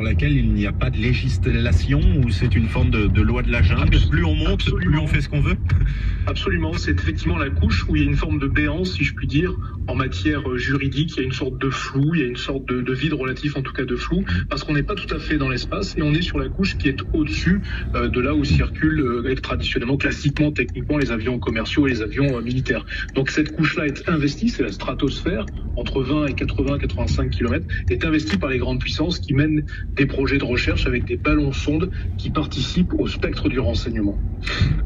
Dans laquelle il n'y a pas de législation ou c'est une forme de loi de la jungle. Plus on monte, plus on fait ce qu'on veut. Absolument, c'est effectivement la couche où il y a une forme de béance, si je puis dire, en matière juridique. Il y a une sorte de flou, il y a une sorte de vide relatif, en tout cas de flou, parce qu'on n'est pas tout à fait dans l'espace et on est sur la couche qui est au-dessus de là où circulent traditionnellement, classiquement, techniquement, les avions commerciaux et les avions militaires. Donc cette couche-là est investie, c'est la stratosphère, entre 20 et 80-85 km, est investie par les grandes puissances qui mènent des projets de recherche avec des ballons-sondes qui participent au spectre du renseignement.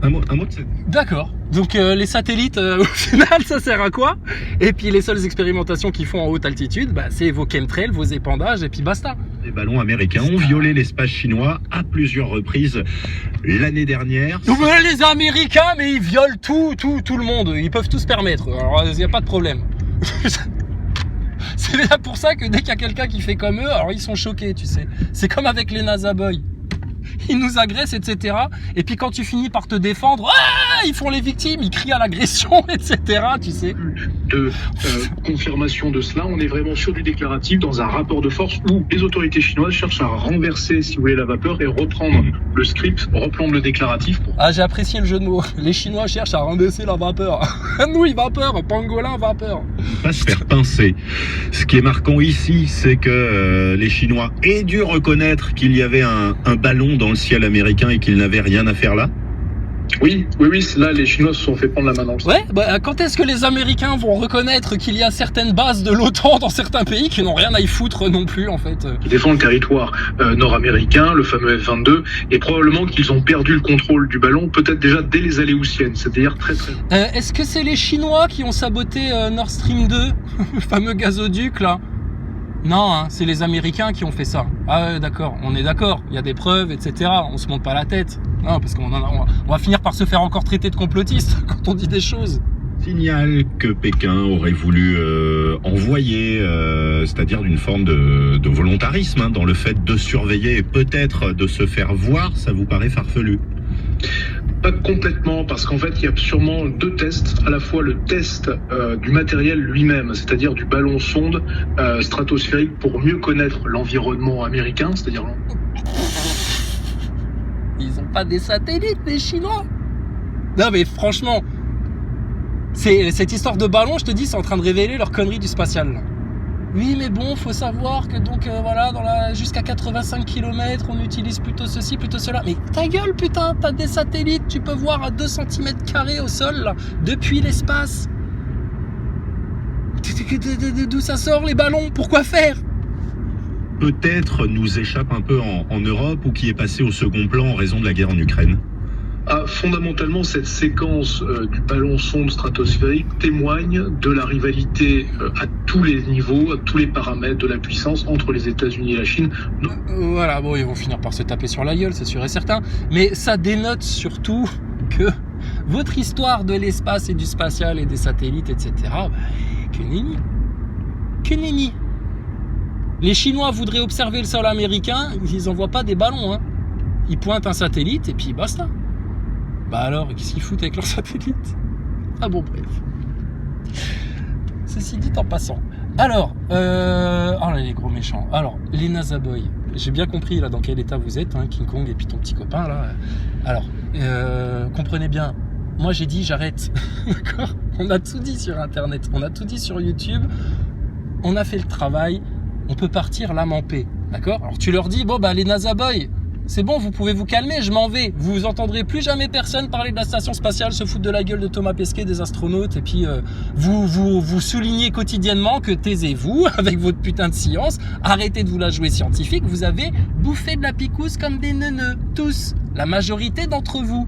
Un mot de cette... D'accord. Donc les satellites, au final, ça sert à quoi? Et puis les seules expérimentations qu'ils font en haute altitude, c'est vos chemtrails, vos épandages, et puis basta. Les ballons américains ont violé l'espace chinois à plusieurs reprises l'année dernière. Les Américains, mais ils violent tout le monde. Ils peuvent tout se permettre. Alors, il n'y a pas de problème. C'est là pour ça que dès qu'il y a quelqu'un qui fait comme eux, alors ils sont choqués, tu sais. C'est comme avec les NASA Boys. Ils nous agressent, etc. Et puis quand tu finis par te défendre, ils font les victimes, ils crient à l'agression, etc. Tu sais. De confirmation de cela, on est vraiment sur du déclaratif dans un rapport de force où les autorités chinoises cherchent à renverser, si vous voulez, la vapeur et reprendre le script, reprendre le déclaratif. J'ai apprécié le jeu de mots. Les Chinois cherchent à renverser la vapeur. Nouille vapeur, pangolin vapeur. Pas se faire pincer. Ce qui est marquant ici, c'est que les Chinois aient dû reconnaître qu'il y avait un ballon dans le ciel américain et qu'ils n'avaient rien à faire là. Oui, là les Chinois se sont fait prendre la main dans le sac. Ouais, quand est-ce que les Américains vont reconnaître qu'il y a certaines bases de l'OTAN dans certains pays qui n'ont rien à y foutre non plus, en fait? Ils défendent le territoire nord-américain, le fameux F-22, et probablement qu'ils ont perdu le contrôle du ballon, peut-être déjà dès les Aléoutiennes, c'est-à-dire très très... Est-ce que c'est les Chinois qui ont saboté Nord Stream 2, le fameux gazoduc, là? Non, c'est les Américains qui ont fait ça. Ah ouais, d'accord, on est d'accord, il y a des preuves, etc. On se monte pas la tête. Non, parce qu'on va finir par se faire encore traiter de complotiste quand on dit des choses. Signal que Pékin aurait voulu envoyer, c'est-à-dire d'une forme de volontarisme dans le fait de surveiller et peut-être de se faire voir, ça vous paraît farfelu? Pas complètement, parce qu'en fait, il y a sûrement deux tests. À la fois le test du matériel lui-même, c'est-à-dire du ballon sonde stratosphérique pour mieux connaître l'environnement américain, c'est-à-dire... Ils ont pas des satellites, les Chinois? Non mais franchement, cette histoire de ballon, je te dis, c'est en train de révéler leur connerie du spatial, là. Oui, mais bon, faut savoir que donc, jusqu'à 85 km, on utilise plutôt ceci, plutôt cela. Mais ta gueule, putain, t'as des satellites, tu peux voir à 2 cm² au sol, là, depuis l'espace. D'où ça sort, les ballons? Pourquoi faire? Peut-être nous échappe un peu en Europe ou qui est passé au second plan en raison de la guerre en Ukraine. Fondamentalement, cette séquence du ballon sonde stratosphérique témoigne de la rivalité à tous les niveaux, à tous les paramètres de la puissance entre les États-Unis et la Chine. Voilà, bon, ils vont finir par se taper sur la gueule, c'est sûr et certain. Mais ça dénote surtout que votre histoire de l'espace et du spatial et des satellites, etc., que nenni. Que nenni. Les Chinois voudraient observer le sol américain, ils n'envoient pas des ballons, hein. Ils pointent un satellite et puis basta. Alors, qu'est-ce qu'ils foutent avec leur satellite? Ah bon, bref. Ceci dit en passant. Alors, oh là, les gros méchants. Alors, les NASA Boys. J'ai bien compris là dans quel état vous êtes, hein, King Kong et puis ton petit copain là. Alors, comprenez bien. Moi j'ai dit j'arrête. D'accord? On a tout dit sur Internet, on a tout dit sur YouTube. On a fait le travail. On peut partir l'âme en paix. D'accord? Alors tu leur dis les NASA Boys. C'est bon, vous pouvez vous calmer, je m'en vais. Vous entendrez plus jamais personne parler de la station spatiale, se foutre de la gueule de Thomas Pesquet, des astronautes, et puis vous soulignez quotidiennement que taisez-vous avec votre putain de science, arrêtez de vous la jouer scientifique, vous avez bouffé de la picouse comme des neuneux, tous, la majorité d'entre vous.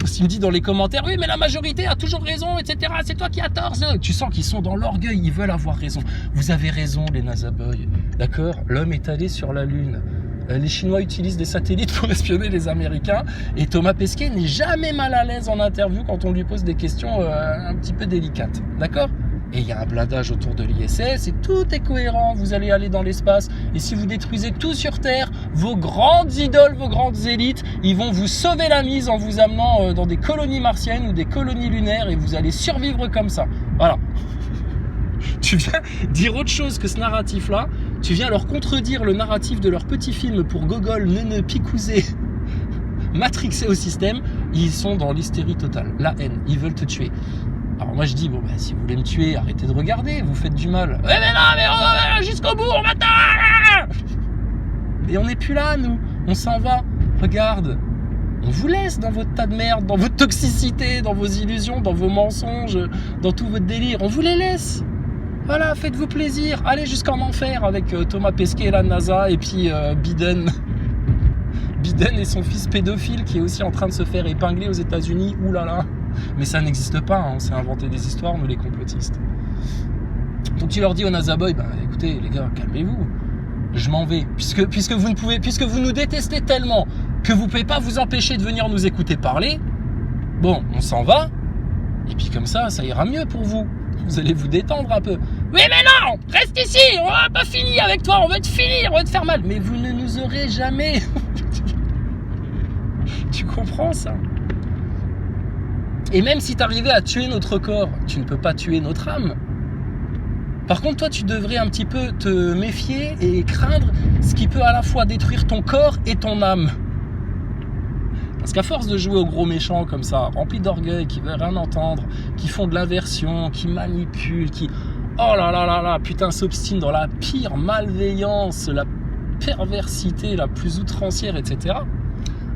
S'il me dit dans les commentaires, oui mais la majorité a toujours raison, etc., c'est toi qui as tort. Tu sens qu'ils sont dans l'orgueil, ils veulent avoir raison. Vous avez raison les NASA Boys, d'accord? L'homme est allé sur la Lune. Les Chinois utilisent des satellites pour espionner les Américains et Thomas Pesquet n'est jamais mal à l'aise en interview quand on lui pose des questions un petit peu délicates, d'accord? Et il y a un blindage autour de l'ISS et tout est cohérent, vous allez aller dans l'espace et si vous détruisez tout sur Terre, vos grandes idoles, vos grandes élites, ils vont vous sauver la mise en vous amenant dans des colonies martiennes ou des colonies lunaires et vous allez survivre comme ça, voilà. Tu viens dire autre chose que ce narratif-là, Tu viens leur contredire le narratif de leur petit film pour gogol, neuneux, picousé, matrixé au système. Ils sont dans l'hystérie totale, la haine, ils veulent te tuer. Alors moi je dis, bon bah si vous voulez me tuer, arrêtez de regarder, vous faites du mal. Ouais mais non, mais on va jusqu'au bout, on m'attend. Et on n'est plus là, nous, on s'en va. Regarde, on vous laisse dans votre tas de merde, dans votre toxicité, dans vos illusions, dans vos mensonges, dans tout votre délire, on vous les laisse. Voilà, faites-vous plaisir, allez jusqu'en enfer avec Thomas Pesquet, la NASA, et puis Biden. Biden et son fils pédophile qui est aussi en train de se faire épingler aux États-Unis. Ouh là là. Mais ça n'existe pas, hein. On s'est inventé des histoires, nous les complotistes. Donc tu leur dis aux NASA Boys, bah écoutez les gars, calmez-vous, je m'en vais, puisque vous nous détestez tellement que vous pouvez pas vous empêcher de venir nous écouter parler. Bon, on s'en va, et puis comme ça ira mieux pour vous. Vous allez vous détendre un peu. Oui mais non, reste ici, on n'a pas fini avec toi, on va te finir, on va te faire mal. Mais vous ne nous aurez jamais. Tu comprends ça? Et même si tu arrivais à tuer notre corps, tu ne peux pas tuer notre âme. Par contre, toi, tu devrais un petit peu te méfier et craindre ce qui peut à la fois détruire ton corps et ton âme. Parce qu'à force de jouer aux gros méchants comme ça, remplis d'orgueil, qui veulent rien entendre, qui font de l'inversion, qui manipulent, qui... Oh là là là là, putain, s'obstinent dans la pire malveillance, la perversité la plus outrancière, etc.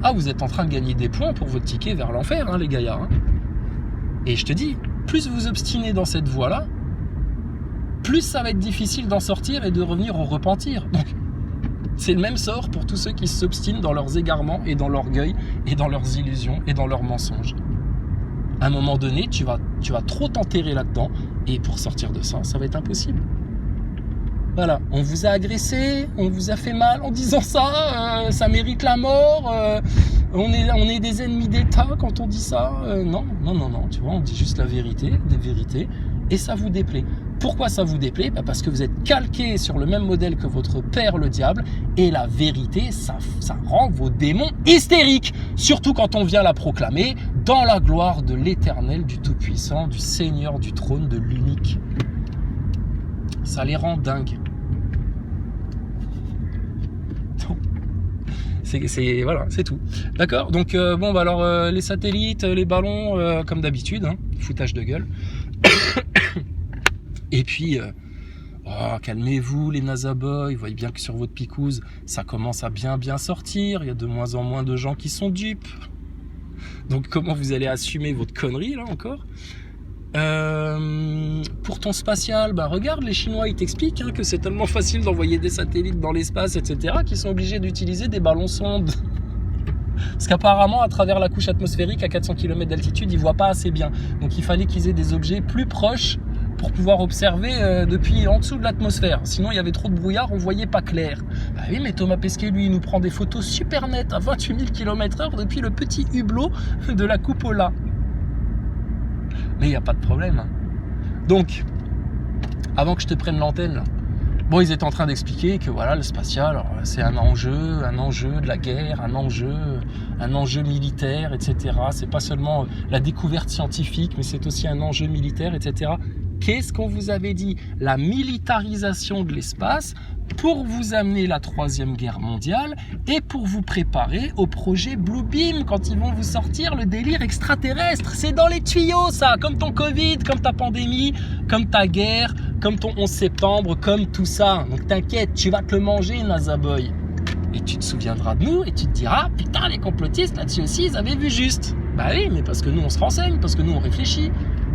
Ah, vous êtes en train de gagner des points pour votre ticket vers l'enfer, hein, les gaillards. Hein. Et je te dis, plus vous obstinez dans cette voie-là, plus ça va être difficile d'en sortir et de revenir au repentir. Donc, c'est le même sort pour tous ceux qui s'obstinent dans leurs égarements et dans l'orgueil et dans leurs illusions et dans leurs mensonges. À un moment donné, tu vas trop t'enterrer là-dedans et pour sortir de ça, ça va être impossible. Voilà, on vous a agressé, on vous a fait mal en disant ça, ça mérite la mort, on est des ennemis d'État quand on dit ça. Non, tu vois, on dit juste la vérité, des vérités, et ça vous déplaît. Pourquoi ça vous déplaît? Parce que vous êtes calqué sur le même modèle que votre père le diable, et la vérité, ça rend vos démons hystériques, surtout quand on vient la proclamer dans la gloire de l'Éternel, du Tout-Puissant, du Seigneur du trône, de l'unique. Ça les rend dingues. Voilà, c'est tout. D'accord. Donc bon, bah alors les satellites, les ballons, comme d'habitude, hein, foutage de gueule. Et puis, calmez-vous les NASA Boys. Vous voyez bien que sur votre picouse, ça commence à bien sortir. Il y a de moins en moins de gens qui sont dupes. Donc comment vous allez assumer votre connerie là encore? Pour ton spatial, bah regarde, les Chinois ils t'expliquent que c'est tellement facile d'envoyer des satellites dans l'espace, etc., qu'ils sont obligés d'utiliser des ballons sondes. Parce qu'apparemment, à travers la couche atmosphérique, à 400 km d'altitude, ils voient pas assez bien. Donc il fallait qu'ils aient des objets plus proches pour pouvoir observer depuis en dessous de l'atmosphère. Sinon, il y avait trop de brouillard, on voyait pas clair. Bah oui, mais Thomas Pesquet, lui, il nous prend des photos super nettes à 28 000 km/h depuis le petit hublot de la Cupola. Mais il n'y a pas de problème. Donc, avant que je te prenne l'antenne, bon, ils étaient en train d'expliquer que voilà, le spatial, c'est un enjeu de la guerre, un enjeu militaire, etc. C'est pas seulement la découverte scientifique, mais c'est aussi un enjeu militaire, etc. Qu'est-ce qu'on vous avait dit? La militarisation de l'espace pour vous amener la 3e guerre mondiale et pour vous préparer au projet Blue Beam quand ils vont vous sortir le délire extraterrestre. C'est dans les tuyaux ça, comme ton Covid, comme ta pandémie, comme ta guerre, comme ton 11 septembre, comme tout ça. Donc t'inquiète, tu vas te le manger, NASA Boy. Et tu te souviendras de nous et tu te diras, putain les complotistes là-dessus aussi, ils avaient vu juste. Bah oui, mais parce que nous on se renseigne, parce que nous on réfléchit,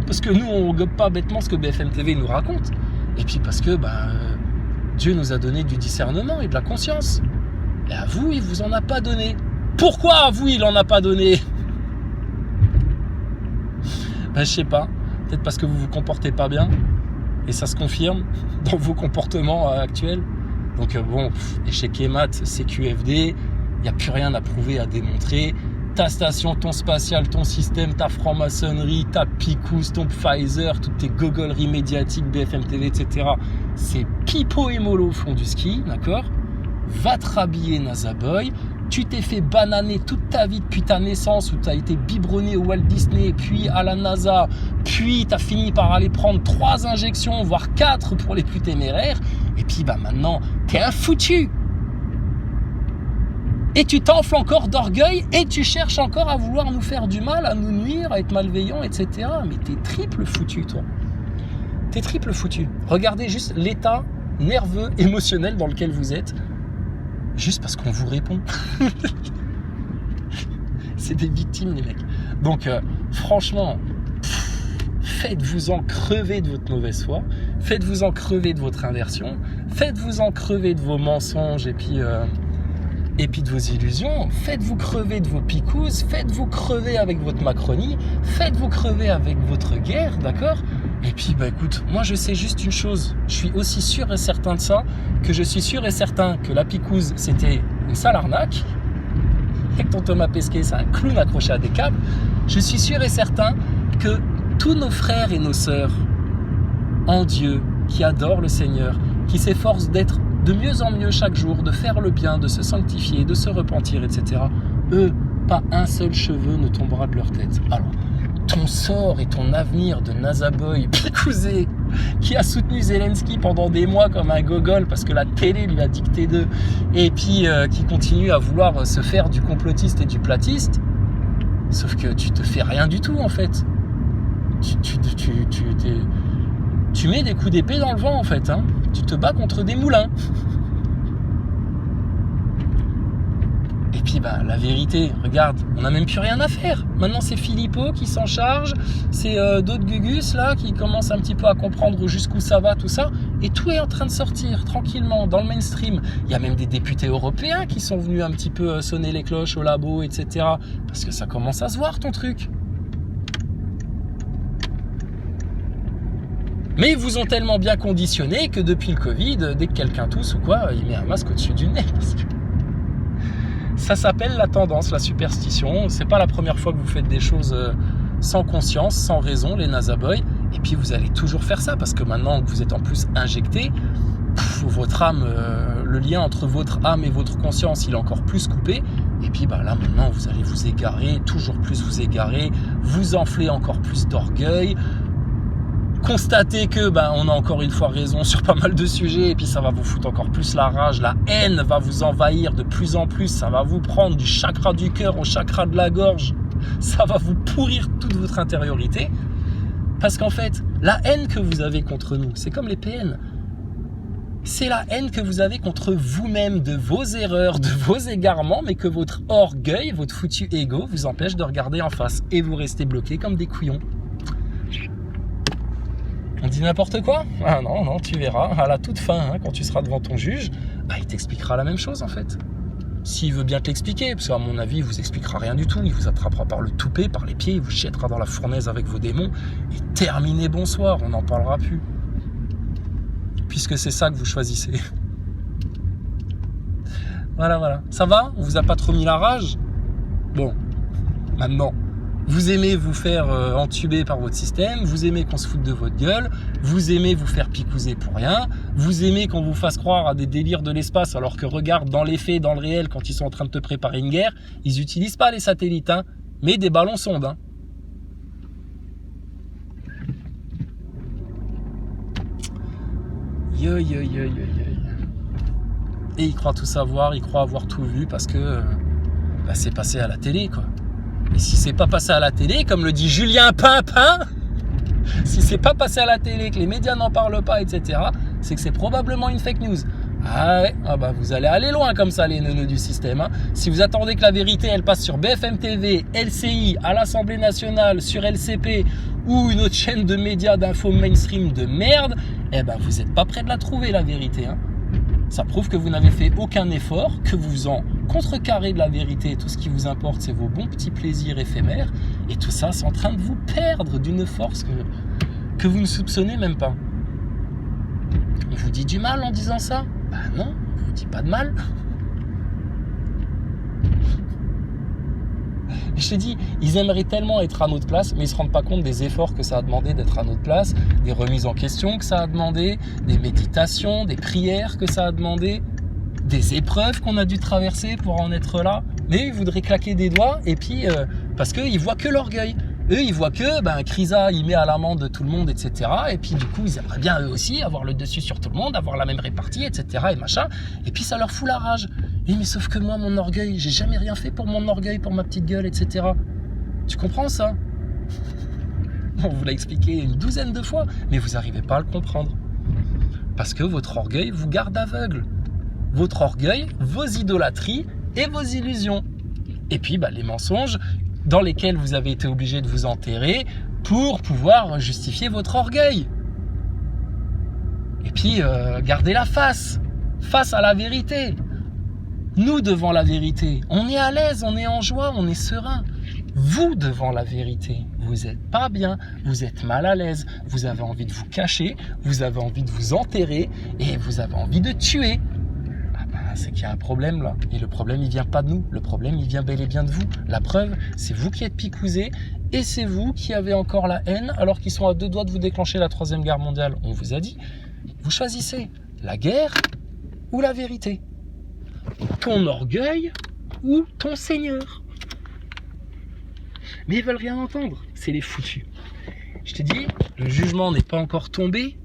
parce que nous on gobe pas bêtement ce que BFM TV nous raconte. Et puis parce que Dieu nous a donné du discernement et de la conscience. Et à vous, il vous en a pas donné. Pourquoi à vous, il en a pas donné? Je sais pas. Peut-être parce que vous vous comportez pas bien. Et ça se confirme dans vos comportements actuels. Donc échec et mat, CQFD, il n'y a plus rien à prouver, à démontrer. Ta station, ton spatial, ton système, ta franc-maçonnerie, ta picouse, ton Pfizer, toutes tes gogoleries médiatiques, BFM TV, etc. C'est pipeau et mollo au fond du ski, d'accord? Va te rhabiller, NASA Boy. Tu t'es fait bananer toute ta vie depuis ta naissance où tu as été biberonné au Walt Disney, puis à la NASA, puis tu as fini par aller prendre 3 injections, voire 4 pour les plus téméraires, et puis maintenant, t'es un foutu. Et tu t'enfles encore d'orgueil, et tu cherches encore à vouloir nous faire du mal, à nous nuire, à être malveillant, etc. Mais t'es triple foutu, toi. T'es triple foutu. Regardez juste l'état nerveux, émotionnel dans lequel vous êtes, juste parce qu'on vous répond. C'est des victimes, les mecs. Donc, franchement, faites-vous-en crever de votre mauvaise foi, faites-vous-en crever de votre inversion, faites-vous-en crever de vos mensonges et puis de vos illusions, faites-vous crever de vos picouses, faites-vous crever avec votre Macronie, faites-vous crever avec votre guerre, d'accord ? Et puis, écoute, moi je sais juste une chose, je suis aussi sûr et certain de ça, que je suis sûr et certain que la picouse, c'était une sale arnaque, et que ton Thomas Pesquet, c'est un clown accroché à des câbles. Je suis sûr et certain que tous nos frères et nos sœurs en Dieu, qui adorent le Seigneur, qui s'efforcent d'être de mieux en mieux chaque jour, de faire le bien, de se sanctifier, de se repentir, etc. Eux, pas un seul cheveu ne tombera de leur tête. Alors, ton sort et ton avenir de Nazaboy picousé, qui a soutenu Zelensky pendant des mois comme un gogol parce que la télé lui a dicté d'eux, et puis qui continue à vouloir se faire du complotiste et du platiste, sauf que tu te fais rien du tout en fait. Tu mets des coups d'épée dans le vent en fait, hein. Tu te bats contre des moulins. Et puis la vérité, regarde, on n'a même plus rien à faire. Maintenant c'est Philippot qui s'en charge, c'est d'autres gugus là qui commencent un petit peu à comprendre jusqu'où ça va, tout ça. Et tout est en train de sortir tranquillement dans le mainstream. Il y a même des députés européens qui sont venus un petit peu sonner les cloches au labo, etc. Parce que ça commence à se voir ton truc. Mais ils vous ont tellement bien conditionné que depuis le Covid, dès que quelqu'un tousse ou quoi, il met un masque au-dessus du nez. Parce que ça s'appelle la tendance, la superstition. C'est pas la première fois que vous faites des choses sans conscience, sans raison, les Nazaboys. Et puis vous allez toujours faire ça parce que maintenant que vous êtes en plus injecté, votre âme, le lien entre votre âme et votre conscience, il est encore plus coupé. Et puis là maintenant vous allez vous égarer, toujours plus vous égarer, vous enfler encore plus d'orgueil. Constatez que on a encore une fois raison sur pas mal de sujets et puis ça va vous foutre encore plus la rage, la haine va vous envahir de plus en plus, ça va vous prendre du chakra du cœur au chakra de la gorge, ça va vous pourrir toute votre intériorité parce qu'en fait la haine que vous avez contre nous, c'est comme les PN, c'est la haine que vous avez contre vous-même, de vos erreurs, de vos égarements, mais que votre orgueil, votre foutu ego vous empêche de regarder en face et vous restez bloqués comme des couillons. On dit n'importe quoi ? Ah non, tu verras. À la toute fin, quand tu seras devant ton juge, il t'expliquera la même chose en fait. S'il veut bien te l'expliquer, parce qu'à mon avis, il vous expliquera rien du tout. Il vous attrapera par le toupet, par les pieds, il vous jettera dans la fournaise avec vos démons. Et terminé, bonsoir, on n'en parlera plus. Puisque c'est ça que vous choisissez. Voilà. Ça va ? On vous a pas trop mis la rage ? Bon, maintenant... Vous aimez vous faire entuber par votre système, vous aimez qu'on se foute de votre gueule, vous aimez vous faire picouser pour rien, vous aimez qu'on vous fasse croire à des délires de l'espace alors que regarde dans les faits, dans le réel, quand ils sont en train de te préparer une guerre, ils n'utilisent pas les satellites, mais des ballons sondes. Et ils croient tout savoir, ils croient avoir tout vu parce que c'est passé à la télé quoi. Et si c'est pas passé à la télé, comme le dit Julien Pimpin, si c'est pas passé à la télé, que les médias n'en parlent pas, etc., c'est que c'est probablement une fake news. Ah ouais, vous allez aller loin comme ça, les neuneux du système. Si vous attendez que la vérité, elle passe sur BFM TV, LCI, à l'Assemblée nationale, sur LCP, ou une autre chaîne de médias d'infos mainstream de merde, vous n'êtes pas près de la trouver, la vérité. Ça prouve que vous n'avez fait aucun effort, que vous en contrecarrez de la vérité. Tout ce qui vous importe, c'est vos bons petits plaisirs éphémères. Et tout ça, c'est en train de vous perdre d'une force que vous ne soupçonnez même pas. On vous dit du mal en disant ça ? Non, on vous dit pas de mal. Je te dis, ils aimeraient tellement être à notre place, mais ils ne se rendent pas compte des efforts que ça a demandé d'être à notre place, des remises en question que ça a demandé, des méditations, des prières que ça a demandé, des épreuves qu'on a dû traverser pour en être là. Mais ils voudraient claquer des doigts, et puis parce qu'ils voient que l'orgueil. Eux, ils voient que Krisa, il met à l'amende tout le monde, etc. Et puis du coup, ils aimeraient bien eux aussi avoir le dessus sur tout le monde, avoir la même répartie, etc. Et machin. Et puis ça leur fout la rage. Et mais sauf que moi, mon orgueil, j'ai jamais rien fait pour mon orgueil, pour ma petite gueule, etc. Tu comprends ça? On vous l'a expliqué une douzaine de fois, mais vous n'arrivez pas à le comprendre. Parce que votre orgueil vous garde aveugle. Votre orgueil, vos idolâtries et vos illusions. Et puis les mensonges dans lesquels vous avez été obligé de vous enterrer pour pouvoir justifier votre orgueil. Et puis, gardez la face à la vérité. Nous, devant la vérité, on est à l'aise, on est en joie, on est serein. Vous, devant la vérité, vous n'êtes pas bien, vous êtes mal à l'aise, vous avez envie de vous cacher, vous avez envie de vous enterrer et vous avez envie de tuer. C'est qu'il y a un problème là. Et le problème, il vient pas de nous. Le problème, il vient bel et bien de vous. La preuve, c'est vous qui êtes picousés et c'est vous qui avez encore la haine alors qu'ils sont à 2 doigts de vous déclencher la 3e guerre mondiale. On vous a dit, vous choisissez la guerre ou la vérité. Ton orgueil ou ton Seigneur. Mais ils veulent rien entendre. C'est les foutus. Je t'ai dit, le jugement n'est pas encore tombé.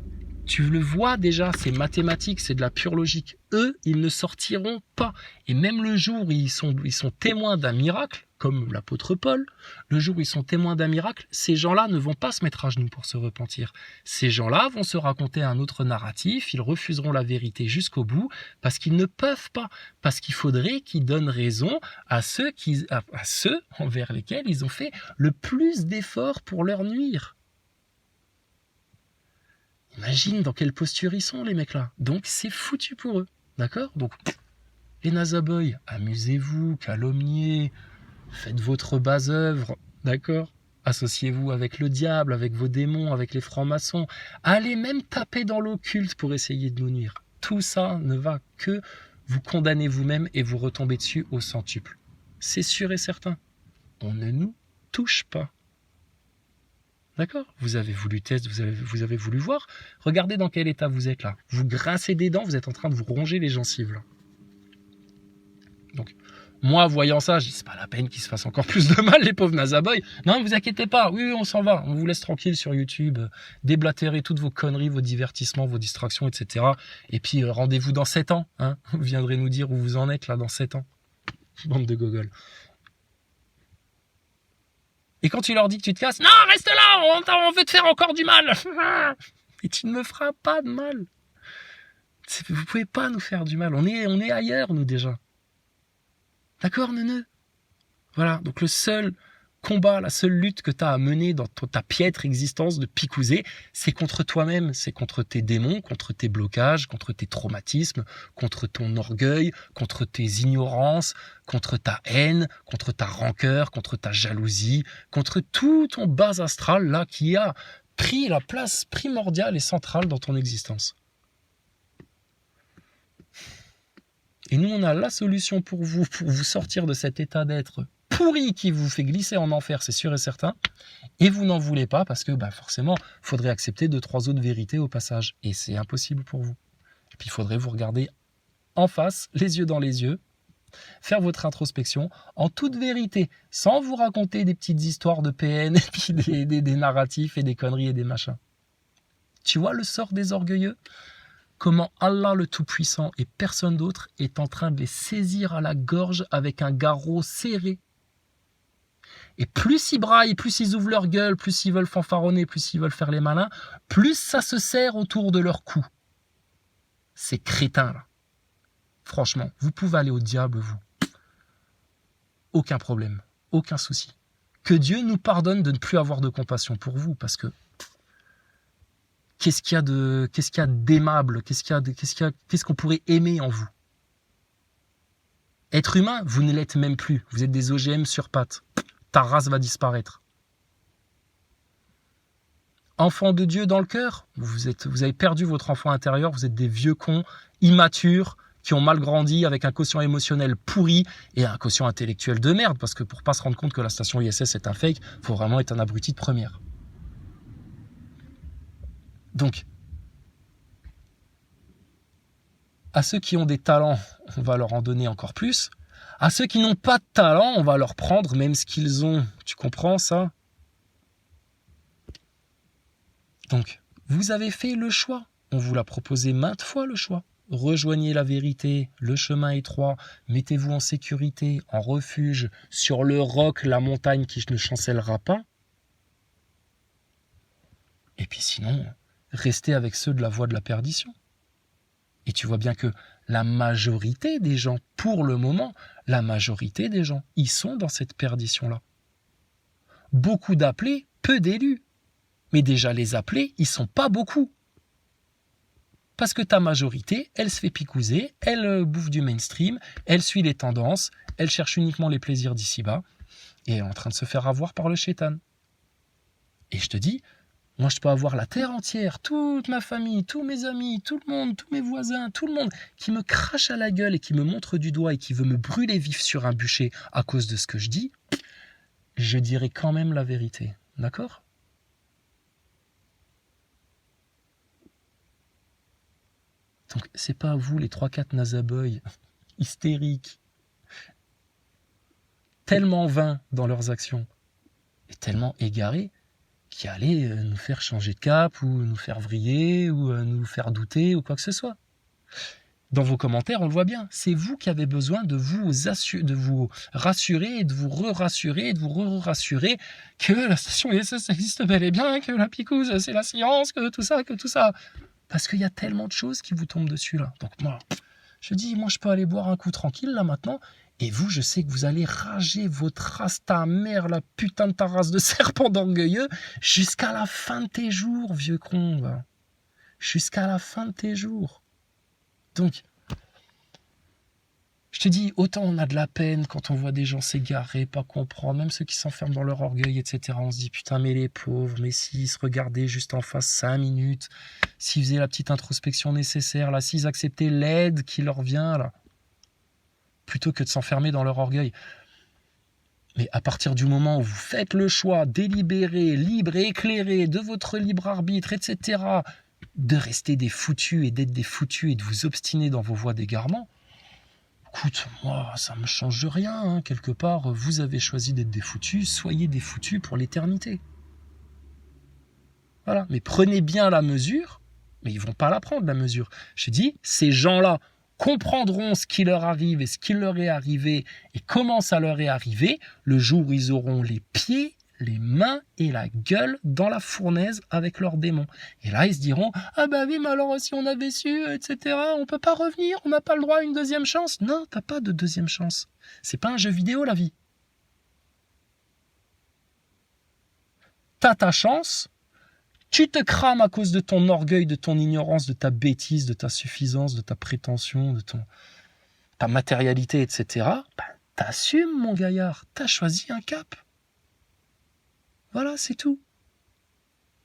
Tu le vois déjà, c'est mathématique, c'est de la pure logique. Eux, ils ne sortiront pas. Et même le jour où ils sont témoins d'un miracle, comme l'apôtre Paul, le jour où ils sont témoins d'un miracle, ces gens-là ne vont pas se mettre à genoux pour se repentir. Ces gens-là vont se raconter un autre narratif, ils refuseront la vérité jusqu'au bout, parce qu'ils ne peuvent pas. Parce qu'il faudrait qu'ils donnent raison à ceux envers lesquels ils ont fait le plus d'efforts pour leur nuire. Imagine dans quelle posture ils sont, les mecs-là. Donc, c'est foutu pour eux. D'accord? Donc, les Nazaboys, amusez-vous, calomniez, faites votre bas œuvre. D'accord? Associez-vous avec le diable, avec vos démons, avec les francs-maçons. Allez même taper dans l'occulte pour essayer de nous nuire. Tout ça ne va que vous condamner vous-même et vous retomber dessus au centuple. C'est sûr et certain. On ne nous touche pas. D'accord? Vous avez voulu tester, vous avez voulu voir. Regardez dans quel état vous êtes là. Vous grincez des dents, vous êtes en train de vous ronger les gencives là. Donc, moi, voyant ça, je dis, c'est pas la peine qu'ils se fassent encore plus de mal, les pauvres Nazaboys. Non, ne vous inquiétez pas. Oui, on s'en va. On vous laisse tranquille sur YouTube. Déblatérer toutes vos conneries, vos divertissements, vos distractions, etc. Et puis, rendez-vous dans 7 ans. Hein, vous viendrez nous dire où vous en êtes là dans 7 ans. Bande de gogoles. Et quand tu leur dis que tu te casses, non, reste là, on veut te faire encore du mal. Et tu ne me feras pas de mal. Vous pouvez pas nous faire du mal. On est ailleurs, nous, déjà. D'accord, neuneu? Voilà, donc le seul combat, la seule lutte que tu as à mener dans ta piètre existence de picousé, c'est contre toi-même, c'est contre tes démons, contre tes blocages, contre tes traumatismes, contre ton orgueil, contre tes ignorances, contre ta haine, contre ta rancœur, contre ta jalousie, contre tout ton bas astral là qui a pris la place primordiale et centrale dans ton existence. Et nous, on a la solution pour vous sortir de cet état d'être pourri qui vous fait glisser en enfer, c'est sûr et certain. Et vous n'en voulez pas parce que forcément, il faudrait accepter 2-3 autres vérités au passage. Et c'est impossible pour vous. Et puis, il faudrait vous regarder en face, les yeux dans les yeux, faire votre introspection en toute vérité, sans vous raconter des petites histoires de PN et puis des narratifs et des conneries et des machins. Tu vois le sort des orgueilleux ? Comment Allah le Tout-Puissant et personne d'autre est en train de les saisir à la gorge avec un garrot serré. Et plus ils braillent, plus ils ouvrent leur gueule, plus ils veulent fanfaronner, plus ils veulent faire les malins, plus ça se serre autour de leur cou. Ces crétins là. Franchement, vous pouvez aller au diable, vous. Aucun problème, aucun souci. Que Dieu nous pardonne de ne plus avoir de compassion pour vous, parce que qu'est-ce qu'il y a d'aimable, qu'est-ce qu'on pourrait aimer en vous? Être humain, vous ne l'êtes même plus. Vous êtes des OGM sur pattes. Ta race va disparaître. Enfant de Dieu dans le cœur, vous avez perdu votre enfant intérieur, vous êtes des vieux cons, immatures, qui ont mal grandi avec un quotient émotionnel pourri et un quotient intellectuel de merde, parce que pour pas se rendre compte que la station ISS est un fake, il faut vraiment être un abruti de première. Donc, à ceux qui ont des talents, on va leur en donner encore plus. À ceux qui n'ont pas de talent, on va leur prendre même ce qu'ils ont. Tu comprends ça? Donc, vous avez fait le choix. On vous l'a proposé maintes fois, le choix. Rejoignez la vérité, le chemin étroit, mettez-vous en sécurité, en refuge, sur le roc, la montagne qui ne chancellera pas. Et puis sinon, restez avec ceux de la voie de la perdition. Et tu vois bien que la majorité des gens, pour le moment, la majorité des gens, ils sont dans cette perdition-là. Beaucoup d'appelés, peu d'élus. Mais déjà les appelés, ils sont pas beaucoup. Parce que ta majorité, elle se fait picouser, elle bouffe du mainstream, elle suit les tendances, elle cherche uniquement les plaisirs d'ici-bas, et elle est en train de se faire avoir par le shaitan. Et je te dis, moi je peux avoir la terre entière, toute ma famille, tous mes amis, tout le monde, tous mes voisins, tout le monde, qui me crache à la gueule et qui me montre du doigt et qui veut me brûler vif sur un bûcher à cause de ce que je dis, je dirai quand même la vérité. D'accord ? Donc, c'est pas à vous, les 3-4 nazaboys hystériques, tellement vains dans leurs actions et tellement égarés, qui allaient nous faire changer de cap ou nous faire vriller ou nous faire douter ou quoi que ce soit. Dans vos commentaires, on le voit bien, c'est vous qui avez besoin de vous rassurer et de vous re-rassurer et de vous re-rassurer que la station ISS existe bel et bien, que la picouse c'est la science, que tout ça. Parce qu'il y a tellement de choses qui vous tombent dessus là. Donc moi, je dis, je peux aller boire un coup tranquille là maintenant. Et vous, je sais que vous allez rager votre race, ta mère, la putain de ta race de serpent d'orgueilleux, jusqu'à la fin de tes jours, vieux con. Va. Jusqu'à la fin de tes jours. Donc, je te dis, autant on a de la peine quand on voit des gens s'égarer, pas comprendre, même ceux qui s'enferment dans leur orgueil, etc. On se dit, putain, mais les pauvres, mais s'ils se regardaient juste en face 5 minutes, s'ils faisaient la petite introspection nécessaire, là, s'ils acceptaient l'aide qui leur vient, là, plutôt que de s'enfermer dans leur orgueil. Mais à partir du moment où vous faites le choix délibéré, libre et éclairé de votre libre arbitre, etc., de rester des foutus et d'être des foutus et de vous obstiner dans vos voies d'égarement, écoute, moi, ça me change rien, hein. Quelque part, vous avez choisi d'être des foutus, soyez des foutus pour l'éternité. Voilà, mais prenez bien la mesure, mais ils vont pas la prendre, la mesure. Je dis, ces gens-là comprendront ce qui leur arrive et ce qui leur est arrivé et comment ça leur est arrivé le jour où ils auront les pieds, les mains et la gueule dans la fournaise avec leurs démons. Et là, ils se diront, ah bah oui, mais alors si on avait su, etc., on peut pas revenir, on n'a pas le droit à une deuxième chance. Non, t'as pas de deuxième chance. C'est pas un jeu vidéo, la vie. T'as ta chance, tu te crames à cause de ton orgueil, de ton ignorance, de ta bêtise, de ta suffisance, de ta prétention, de ta matérialité, etc. Ben, t'assumes, mon gaillard, t'as choisi un cap. Voilà, c'est tout.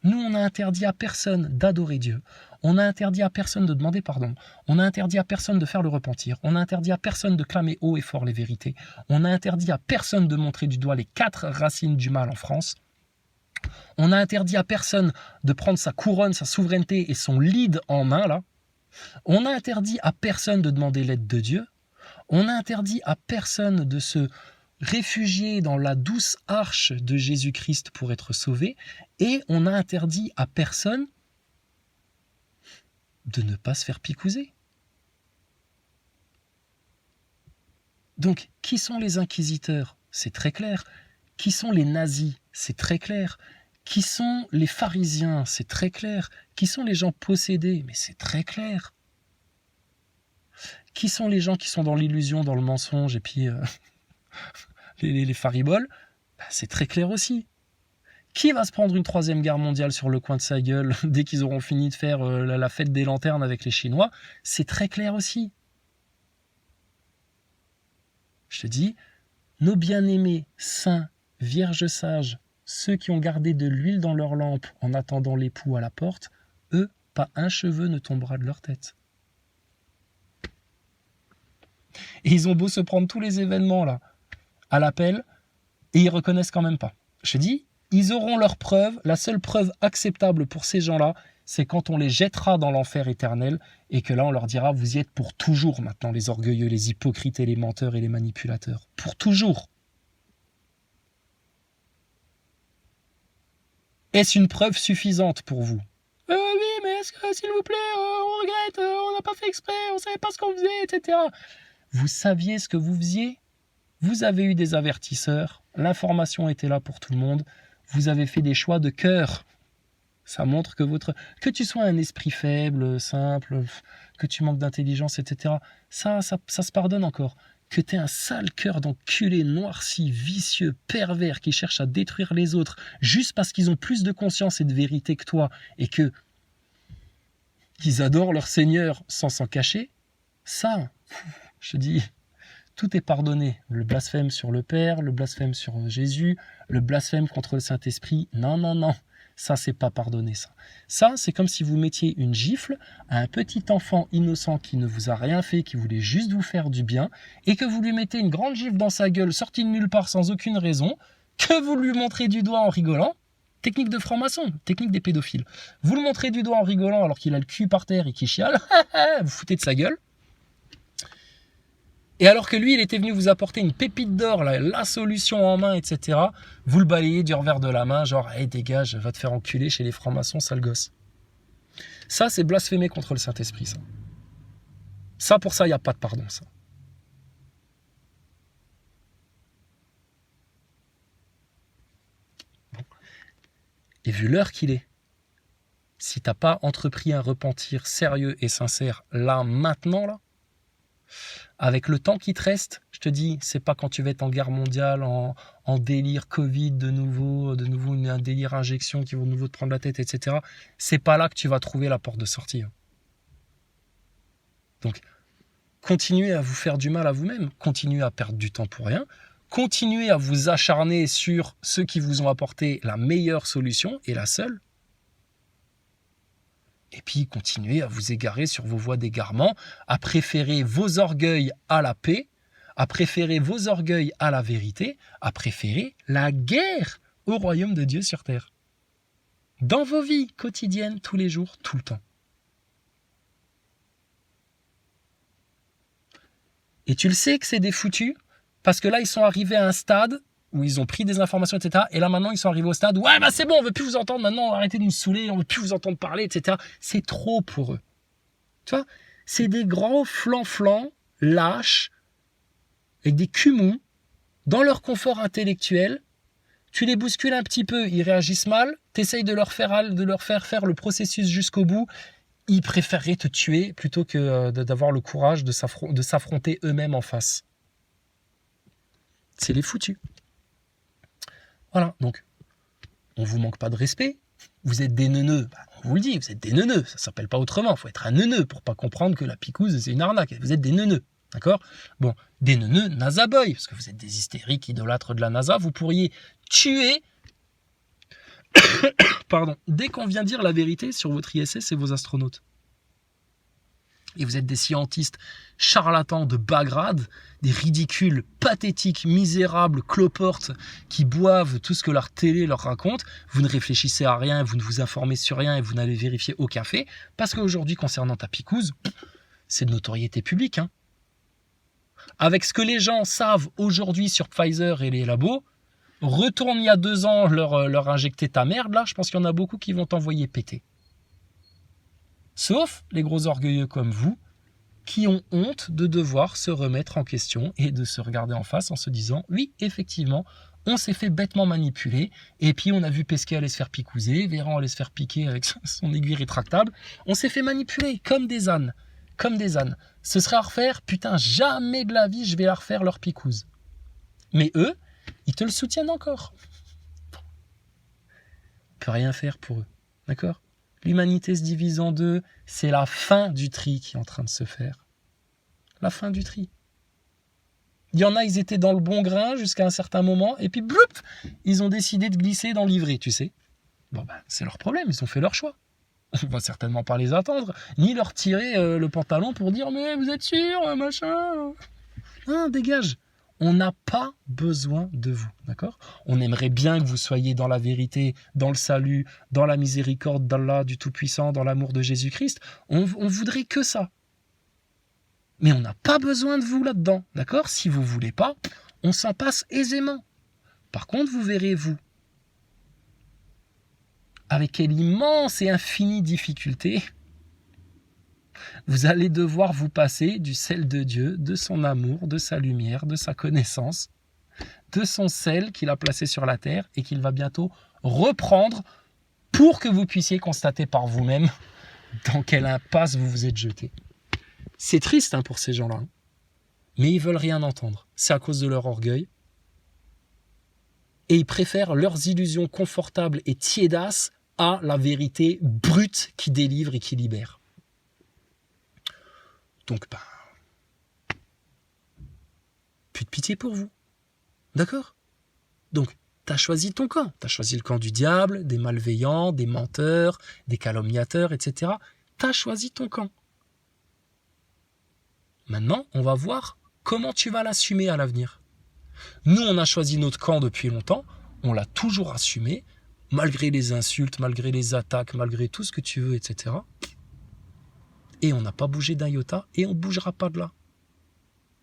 Nous, on a interdit à personne d'adorer Dieu. On a interdit à personne de demander pardon. On a interdit à personne de faire le repentir. On a interdit à personne de clamer haut et fort les vérités. On a interdit à personne de montrer du doigt les 4 racines du mal en France. On a interdit à personne de prendre sa couronne, sa souveraineté et son lead en main, là. On a interdit à personne de demander l'aide de Dieu. On a interdit à personne de se réfugier dans la douce arche de Jésus-Christ pour être sauvé. Et on a interdit à personne de ne pas se faire picouser. Donc, qui sont les inquisiteurs ? C'est très clair. Qui sont les nazis ? C'est très clair. Qui sont les pharisiens ? C'est très clair. Qui sont les gens possédés ? Mais c'est très clair. Qui sont les gens qui sont dans l'illusion, dans le mensonge et puis les fariboles ? Ben, c'est très clair aussi. Qui va se prendre une 3e guerre mondiale sur le coin de sa gueule dès qu'ils auront fini de faire la fête des lanternes avec les Chinois ? C'est très clair aussi. Je te dis, nos bien-aimés, saints, vierges sages, ceux qui ont gardé de l'huile dans leur lampe en attendant l'époux à la porte, eux, pas un cheveu ne tombera de leur tête. Et ils ont beau se prendre tous les événements là à l'appel, et ils reconnaissent quand même pas. Je dis, ils auront leurs preuves. La seule preuve acceptable pour ces gens-là, c'est quand on les jettera dans l'enfer éternel et que là on leur dira, vous y êtes pour toujours maintenant, les orgueilleux, les hypocrites et les menteurs et les manipulateurs. Pour toujours. Est-ce une preuve suffisante pour vous ? est-ce que, s'il vous plaît, on regrette, on n'a pas fait exprès, on savait pas ce qu'on faisait, etc. Vous saviez ce que vous faisiez? Vous avez eu des avertisseurs, l'information était là pour tout le monde, vous avez fait des choix de cœur. Ça montre que tu sois un esprit faible, simple, que tu manques d'intelligence, etc. Ça se pardonne encore. Que tu aies un sale cœur d'enculé, noirci, vicieux, pervers, qui cherche à détruire les autres, juste parce qu'ils ont plus de conscience et de vérité que toi, et que ils adorent leur Seigneur sans s'en cacher, ça, je te dis, tout est pardonné. Le blasphème sur le Père, le blasphème sur Jésus, le blasphème contre le Saint-Esprit, non. Ça, c'est pas pardonné, ça. Ça, c'est comme si vous mettiez une gifle à un petit enfant innocent qui ne vous a rien fait, qui voulait juste vous faire du bien, et que vous lui mettez une grande gifle dans sa gueule, sortie de nulle part sans aucune raison, que vous lui montrez du doigt en rigolant. Technique de franc-maçon, technique des pédophiles. Vous le montrez du doigt en rigolant alors qu'il a le cul par terre et qu'il chiale, vous foutez de sa gueule. Et alors que lui, il était venu vous apporter une pépite d'or, la solution en main, etc., vous le balayez du revers de la main, genre, hey, dégage, va te faire enculer chez les francs-maçons, sale gosse. Ça, c'est blasphémer contre le Saint-Esprit, ça. Ça, pour ça, il n'y a pas de pardon, ça. Bon. Et vu l'heure qu'il est, si tu n'as pas entrepris un repentir sérieux et sincère, là, maintenant, là, avec le temps qui te reste, je te dis, c'est pas quand tu vas être en guerre mondiale, en délire Covid de nouveau un délire injection qui va de nouveau te prendre la tête, etc. C'est pas là que tu vas trouver la porte de sortie. Donc, continuez à vous faire du mal à vous-même, continuez à perdre du temps pour rien, continuez à vous acharner sur ceux qui vous ont apporté la meilleure solution et la seule. Et puis, continuez à vous égarer sur vos voies d'égarement, à préférer vos orgueils à la paix, à préférer vos orgueils à la vérité, à préférer la guerre au royaume de Dieu sur terre. Dans vos vies quotidiennes, tous les jours, tout le temps. Et tu le sais que c'est des foutus, parce que là, ils sont arrivés à un stade où ils ont pris des informations, etc. Et là, maintenant, ils sont arrivés au stade où, ouais, bah c'est bon, on veut plus vous entendre maintenant, arrêtez de nous saouler, on veut plus vous entendre parler, etc. C'est trop pour eux. Tu vois, c'est des grands flancs, lâches, avec des cumous, dans leur confort intellectuel. Tu les bouscules un petit peu, ils réagissent mal, t'essayes de leur faire faire le processus jusqu'au bout. Ils préféreraient te tuer plutôt que d'avoir le courage de s'affronter eux-mêmes en face. C'est les foutus. Voilà, donc, on ne vous manque pas de respect, vous êtes des neuneux, on vous le dit, vous êtes des neuneux, ça ne s'appelle pas autrement, il faut être un neuneux pour ne pas comprendre que la picouse c'est une arnaque, vous êtes des neuneux, d'accord? Bon, des neuneux NASA boy, parce que vous êtes des hystériques idolâtres de la NASA, vous pourriez tuer, dès qu'on vient dire la vérité sur votre ISS et vos astronautes. Et vous êtes des scientistes charlatans de bas grade, des ridicules, pathétiques, misérables, cloportes qui boivent tout ce que leur télé leur raconte. Vous ne réfléchissez à rien, vous ne vous informez sur rien et vous n'allez vérifier aucun fait. Parce qu'aujourd'hui, concernant ta picouse, c'est de notoriété publique. Hein. Avec ce que les gens savent aujourd'hui sur Pfizer et les labos, retourne il y a 2 ans leur injecter ta merde, là, je pense qu'il y en a beaucoup qui vont t'envoyer péter. Sauf les gros orgueilleux comme vous, qui ont honte de devoir se remettre en question et de se regarder en face en se disant « Oui, effectivement, on s'est fait bêtement manipuler, et puis on a vu Pesquet aller se faire picouser, Véran aller se faire piquer avec son aiguille rétractable, on s'est fait manipuler comme des ânes, comme des ânes. Ce serait à refaire, putain, jamais de la vie je vais la refaire leur picouse. » Mais eux, ils te le soutiennent encore. On peut rien faire pour eux, d'accord ? L'humanité se divise en deux, c'est la fin du tri qui est en train de se faire. La fin du tri. Il y en a, ils étaient dans le bon grain jusqu'à un certain moment, et puis bloup, ils ont décidé de glisser dans l'ivraie, tu sais. Bon ben, c'est leur problème, ils ont fait leur choix. On va certainement pas les attendre, ni leur tirer le pantalon pour dire « Mais vous êtes sûr, machin ?» Non, dégage. On n'a pas besoin de vous, d'accord ? On aimerait bien que vous soyez dans la vérité, dans le salut, dans la miséricorde d'Allah, du Tout-Puissant, dans l'amour de Jésus-Christ. On voudrait que ça. Mais on n'a pas besoin de vous là-dedans, d'accord ? Si vous ne voulez pas, on s'en passe aisément. Par contre, vous verrez, vous, avec quelle immense et infinie difficulté vous allez devoir vous passer du sel de Dieu, de son amour, de sa lumière, de sa connaissance, de son sel qu'il a placé sur la terre et qu'il va bientôt reprendre pour que vous puissiez constater par vous-même dans quelle impasse vous vous êtes jeté. C'est triste pour ces gens-là, mais ils veulent rien entendre. C'est à cause de leur orgueil. Et ils préfèrent leurs illusions confortables et tiédasses à la vérité brute qui délivre et qui libère. Donc, plus de pitié pour vous. D'accord ? Donc, tu as choisi ton camp. Tu as choisi le camp du diable, des malveillants, des menteurs, des calomniateurs, etc. Tu as choisi ton camp. Maintenant, on va voir comment tu vas l'assumer à l'avenir. Nous, on a choisi notre camp depuis longtemps. On l'a toujours assumé, malgré les insultes, malgré les attaques, malgré tout ce que tu veux, etc. Et on n'a pas bougé d'un iota et on ne bougera pas de là.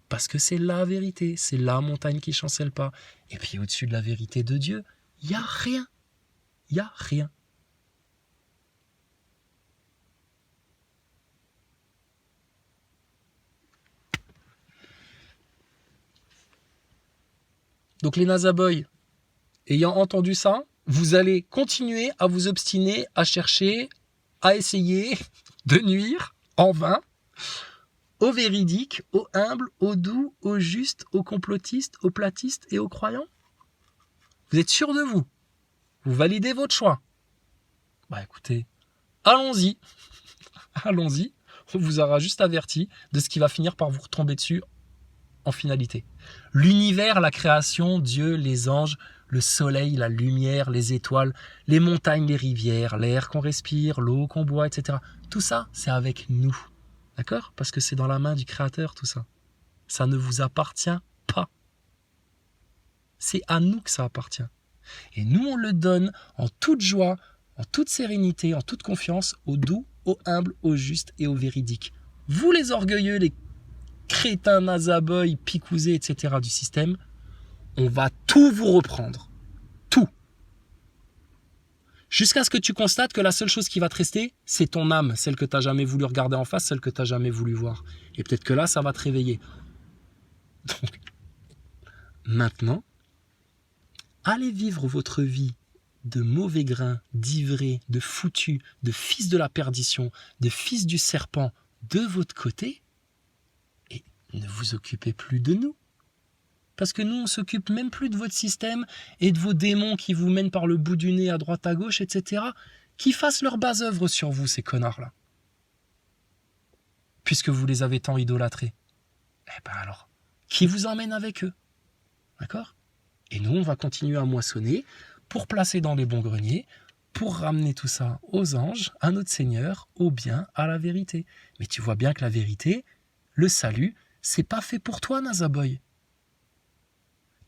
Parce que c'est la vérité, c'est la montagne qui chancelle pas. Et puis au-dessus de la vérité de Dieu, il n'y a rien. Il n'y a rien. Donc les Nazaboys, ayant entendu ça, vous allez continuer à vous obstiner, à chercher, à essayer de nuire en vain aux véridiques, aux humbles, aux doux, aux justes, aux complotistes, aux platistes et aux croyants. Vous êtes sûr de vous? Vous validez votre choix? Écoutez, allons-y. Allons-y. On vous aura juste averti de ce qui va finir par vous retomber dessus en finalité. L'univers, la création, Dieu, les anges, le soleil, la lumière, les étoiles, les montagnes, les rivières, l'air qu'on respire, l'eau qu'on boit, etc. Tout ça, c'est avec nous. D'accord? Parce que c'est dans la main du Créateur, tout ça. Ça ne vous appartient pas. C'est à nous que ça appartient. Et nous, on le donne en toute joie, en toute sérénité, en toute confiance, aux doux, aux humbles, aux justes et aux véridiques. Vous, les orgueilleux, les crétins, nazaboys, picousés, etc. du système, on va tout vous reprendre. Tout. Jusqu'à ce que tu constates que la seule chose qui va te rester, c'est ton âme, celle que tu n'as jamais voulu regarder en face, celle que tu n'as jamais voulu voir. Et peut-être que là, ça va te réveiller. Donc, maintenant, allez vivre votre vie de mauvais grains, d'ivrés, de foutus, de fils de la perdition, de fils du serpent de votre côté, et ne vous occupez plus de nous. Parce que nous, on ne s'occupe même plus de votre système et de vos démons qui vous mènent par le bout du nez à droite, à gauche, etc. Qui fassent leur base œuvre sur vous, ces connards-là. Puisque vous les avez tant idolâtrés. Alors, qui vous emmène avec eux? D'accord? Et nous, on va continuer à moissonner pour placer dans les bons greniers, pour ramener tout ça aux anges, à notre Seigneur, au bien, à la vérité. Mais tu vois bien que la vérité, le salut, c'est pas fait pour toi, Nazaboy.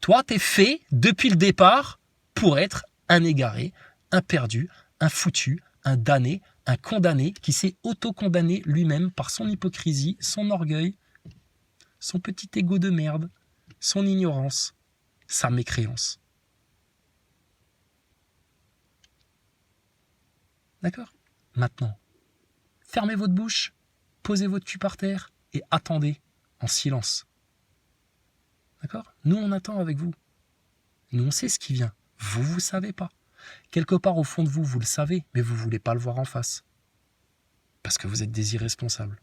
Toi, t'es fait, depuis le départ, pour être un égaré, un perdu, un foutu, un damné, un condamné qui s'est auto-condamné lui-même par son hypocrisie, son orgueil, son petit égo de merde, son ignorance, sa mécréance. D'accord? Maintenant, fermez votre bouche, posez votre cul par terre et attendez en silence. D'accord? Nous, on attend avec vous. Nous, on sait ce qui vient. Vous, vous ne savez pas. Quelque part au fond de vous, vous le savez, mais vous ne voulez pas le voir en face. Parce que vous êtes des irresponsables.